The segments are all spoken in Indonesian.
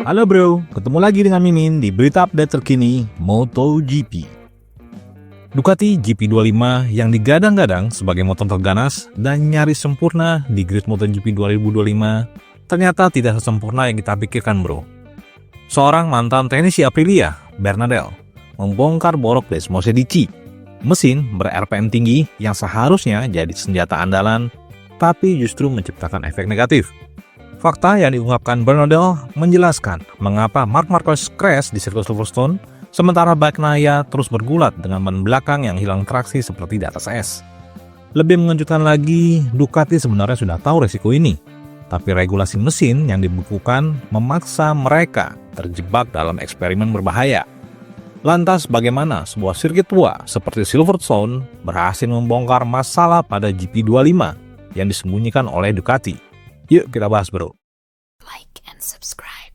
Halo bro, ketemu lagi dengan Mimin di berita update terkini MotoGP. Ducati GP25 yang digadang-gadang sebagai motor terganas dan nyaris sempurna di grid MotoGP 2025 ternyata tidak sesempurna yang kita pikirkan bro. Seorang mantan teknisi Aprilia, Bernardel, membongkar borok Desmosedici, mesin ber-RPM tinggi yang seharusnya jadi senjata andalan tapi justru menciptakan efek negatif. Fakta yang diungkapkan Bernardel menjelaskan mengapa Marc Marquez crash di sirkuit Silverstone, sementara Bagnaia terus bergulat dengan ban belakang yang hilang traksi seperti di atas es. Lebih mengejutkan lagi, Ducati sebenarnya sudah tahu resiko ini, tapi regulasi mesin yang dibekukan memaksa mereka terjebak dalam eksperimen berbahaya. Lantas bagaimana sebuah sirkuit tua seperti Silverstone berhasil membongkar masalah pada GP25 yang disembunyikan oleh Ducati? Yuk kita bahas bro. Like and subscribe.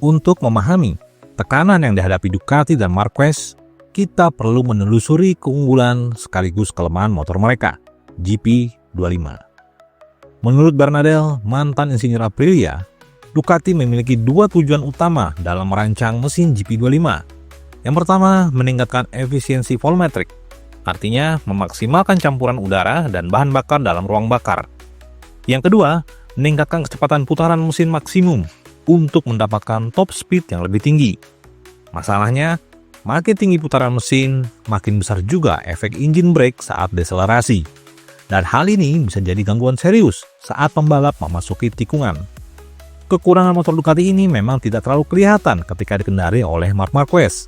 Untuk memahami tekanan yang dihadapi Ducati dan Marquez, kita perlu menelusuri keunggulan sekaligus kelemahan motor mereka, GP25. Menurut Bernardel, mantan insinyur Aprilia, Ducati memiliki dua tujuan utama dalam merancang mesin GP25. Yang pertama, meningkatkan efisiensi volumetric, artinya memaksimalkan campuran udara dan bahan bakar dalam ruang bakar. Yang kedua, meningkatkan kecepatan putaran mesin maksimum untuk mendapatkan top speed yang lebih tinggi. Masalahnya, makin tinggi putaran mesin, makin besar juga efek engine brake saat deselerasi. Dan hal ini bisa jadi gangguan serius saat pembalap memasuki tikungan. Kekurangan motor Ducati ini memang tidak terlalu kelihatan ketika dikendari oleh Marc Marquez.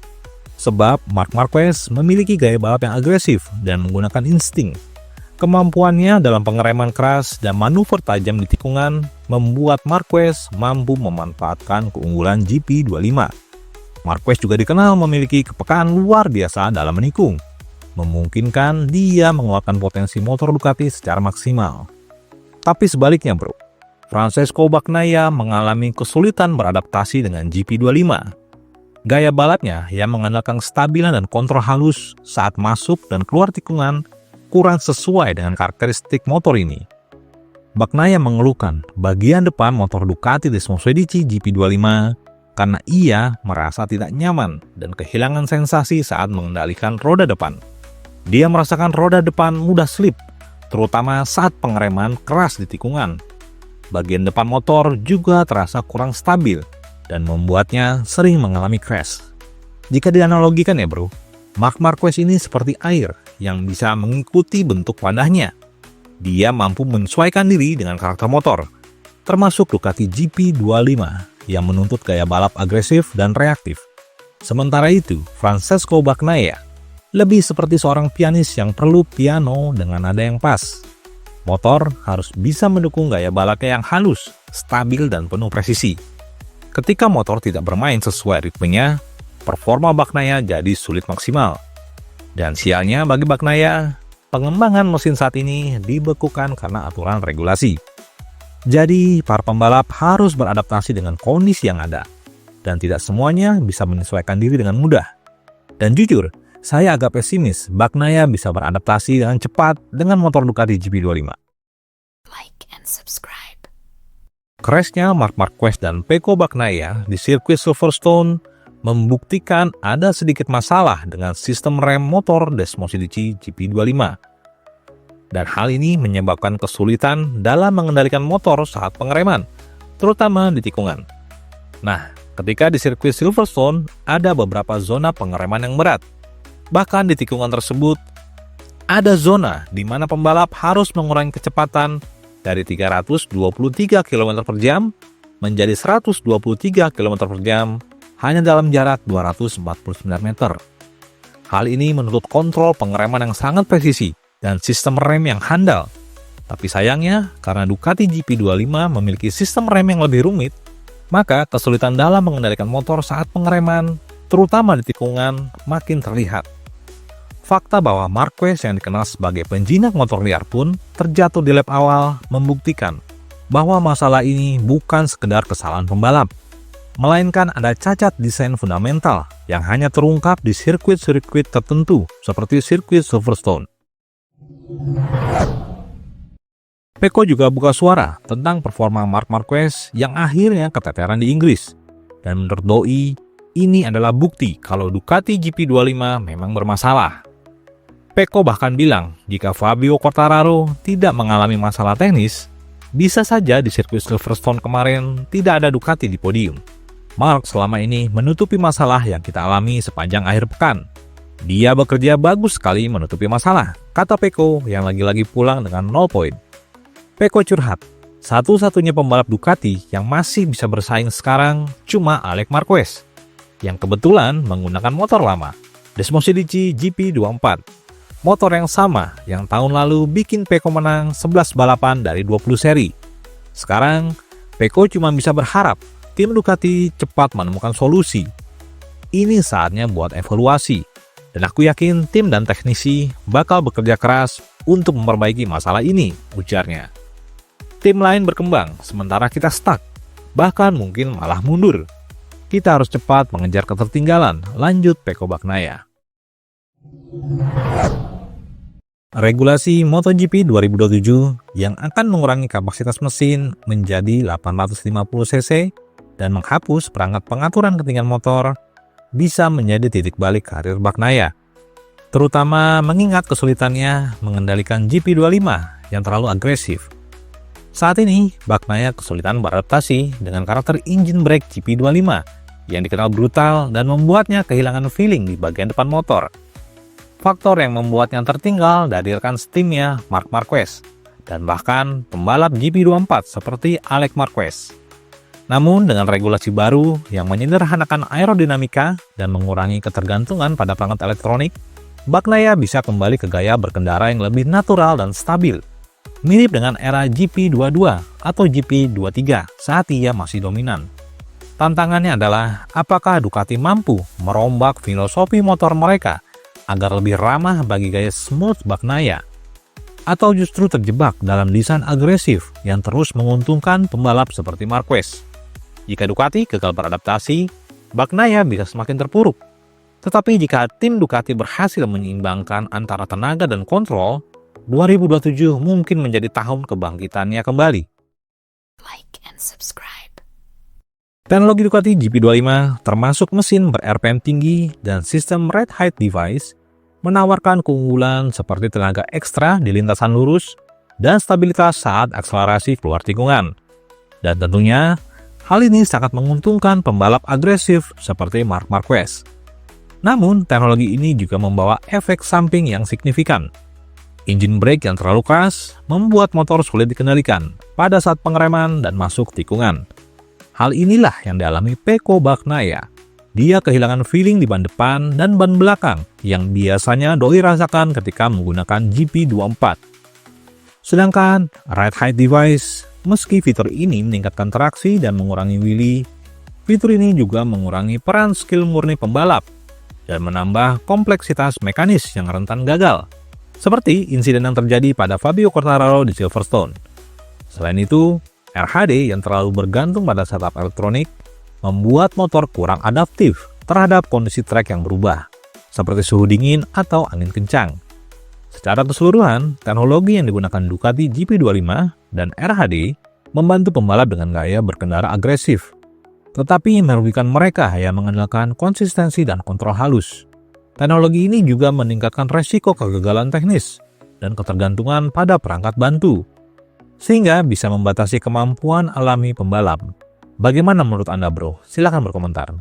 Sebab Marc Marquez memiliki gaya balap yang agresif dan menggunakan insting. Kemampuannya dalam pengereman keras dan manuver tajam di tikungan membuat Marquez mampu memanfaatkan keunggulan GP25. Marquez juga dikenal memiliki kepekaan luar biasa dalam menikung, memungkinkan dia mengeluarkan potensi motor Ducati secara maksimal. Tapi sebaliknya bro, Francesco Bagnaia mengalami kesulitan beradaptasi dengan GP25. Gaya balapnya yang mengandalkan kestabilan dan kontrol halus saat masuk dan keluar tikungan kurang sesuai dengan karakteristik motor ini. Bagnaia mengeluhkan bagian depan motor Ducati Desmosedici GP25 karena ia merasa tidak nyaman dan kehilangan sensasi saat mengendalikan roda depan. Dia merasakan roda depan mudah slip, terutama saat pengereman keras di tikungan. Bagian depan motor juga terasa kurang stabil dan membuatnya sering mengalami crash. Jika dianalogikan ya bro, Marc Marquez ini seperti air yang bisa mengikuti bentuk wadahnya. Dia mampu menyesuaikan diri dengan karakter motor, termasuk Ducati GP25 yang menuntut gaya balap agresif dan reaktif. Sementara itu, Francesco Bagnaia lebih seperti seorang pianis yang perlu piano dengan nada yang pas. Motor harus bisa mendukung gaya balapnya yang halus, stabil, dan penuh presisi. Ketika motor tidak bermain sesuai ritmenya, performa Bagnaia jadi sulit maksimal. Dan sialnya bagi Bagnaia, pengembangan mesin saat ini dibekukan karena aturan regulasi. Jadi, para pembalap harus beradaptasi dengan kondisi yang ada, dan tidak semuanya bisa menyesuaikan diri dengan mudah. Dan jujur, saya agak pesimis Bagnaia bisa beradaptasi dengan cepat dengan motor Ducati GP25. Like and subscribe. Crashnya Marc Marquez dan Pecco Bagnaia di sirkuit Silverstone membuktikan ada sedikit masalah dengan sistem rem motor Desmosedici GP25. Dan hal ini menyebabkan kesulitan dalam mengendalikan motor saat pengereman, terutama di tikungan. Nah, ketika di sirkuit Silverstone ada beberapa zona pengereman yang berat. Bahkan di tikungan tersebut, ada zona di mana pembalap harus mengurangi kecepatan dari 323 km per jam menjadi 123 km per jam hanya dalam jarak 249 meter. Hal ini menuntut kontrol pengereman yang sangat presisi dan sistem rem yang handal. Tapi sayangnya, karena Ducati GP25 memiliki sistem rem yang lebih rumit, maka kesulitan dalam mengendalikan motor saat pengereman, terutama di tikungan, makin terlihat. Fakta bahwa Marquez yang dikenal sebagai penjinak motor liar pun terjatuh di lap awal membuktikan bahwa masalah ini bukan sekedar kesalahan pembalap, melainkan ada cacat desain fundamental yang hanya terungkap di sirkuit-sirkuit tertentu seperti sirkuit Silverstone. Pecco juga buka suara tentang performa Marc Marquez yang akhirnya keteteran di Inggris. Dan menurut Doi, ini adalah bukti kalau Ducati GP25 memang bermasalah. Pecco bahkan bilang jika Fabio Quartararo tidak mengalami masalah teknis, bisa saja di sirkuit Silverstone kemarin tidak ada Ducati di podium. Marc selama ini menutupi masalah yang kita alami sepanjang akhir pekan. Dia bekerja bagus sekali menutupi masalah, kata Pecco yang lagi-lagi pulang dengan 0 poin. Pecco curhat, satu-satunya pembalap Ducati yang masih bisa bersaing sekarang cuma Alex Marquez, yang kebetulan menggunakan motor lama, Desmosedici GP24. Motor yang sama yang tahun lalu bikin Pecco menang 11 balapan dari 20 seri. Sekarang, Pecco cuma bisa berharap tim Ducati cepat menemukan solusi. Ini saatnya buat evaluasi, dan aku yakin tim dan teknisi bakal bekerja keras untuk memperbaiki masalah ini, ujarnya. Tim lain berkembang, sementara kita stuck, bahkan mungkin malah mundur. Kita harus cepat mengejar ketertinggalan, lanjut Pecco Bagnaia. Regulasi MotoGP 2027 yang akan mengurangi kapasitas mesin menjadi 850 cc dan menghapus perangkat pengaturan ketinggian motor bisa menjadi titik balik karir Bagnaia, terutama mengingat kesulitannya mengendalikan GP25 yang terlalu agresif. Saat ini, Bagnaia kesulitan beradaptasi dengan karakter engine brake GP25 yang dikenal brutal dan membuatnya kehilangan feeling di bagian depan motor. Faktor yang membuatnya tertinggal dari rekan setimnya Marc Marquez dan bahkan pembalap GP24 seperti Alex Marquez. Namun dengan regulasi baru yang menyederhanakan aerodinamika dan mengurangi ketergantungan pada perangkat elektronik, Bagnaia bisa kembali ke gaya berkendara yang lebih natural dan stabil. Mirip dengan era GP22 atau GP23 saat ia masih dominan. Tantangannya adalah apakah Ducati mampu merombak filosofi motor mereka agar lebih ramah bagi gaya smooth Bagnaia, atau justru terjebak dalam desain agresif yang terus menguntungkan pembalap seperti Marquez. Jika Ducati gagal beradaptasi, Bagnaia bisa semakin terpuruk. Tetapi jika tim Ducati berhasil menyeimbangkan antara tenaga dan kontrol, 2027 mungkin menjadi tahun kebangkitannya kembali. Like and subscribe. Teknologi Ducati GP25 termasuk mesin ber-RPM tinggi dan sistem Red Height Device menawarkan keunggulan seperti tenaga ekstra di lintasan lurus dan stabilitas saat akselerasi keluar tikungan. Dan tentunya, hal ini sangat menguntungkan pembalap agresif seperti Marc Marquez. Namun, teknologi ini juga membawa efek samping yang signifikan. Engine brake yang terlalu keras membuat motor sulit dikendalikan pada saat pengereman dan masuk tikungan. Hal inilah yang dialami Pecco Bagnaia. Dia kehilangan feeling di ban depan dan ban belakang yang biasanya Doi rasakan ketika menggunakan GP24. Sedangkan Red Height Device, meski fitur ini meningkatkan traksi dan mengurangi wheelie, fitur ini juga mengurangi peran skill murni pembalap dan menambah kompleksitas mekanis yang rentan gagal. Seperti insiden yang terjadi pada Fabio Quartararo di Silverstone. Selain itu, RHD yang terlalu bergantung pada setup elektronik membuat motor kurang adaptif terhadap kondisi trek yang berubah, seperti suhu dingin atau angin kencang. Secara keseluruhan, teknologi yang digunakan Ducati GP25 dan RHD membantu pembalap dengan gaya berkendara agresif, tetapi merugikan mereka yang mengandalkan konsistensi dan kontrol halus. Teknologi ini juga meningkatkan resiko kegagalan teknis dan ketergantungan pada perangkat bantu, sehingga bisa membatasi kemampuan alami pembalap. Bagaimana menurut Anda, bro? Silahkan berkomentar.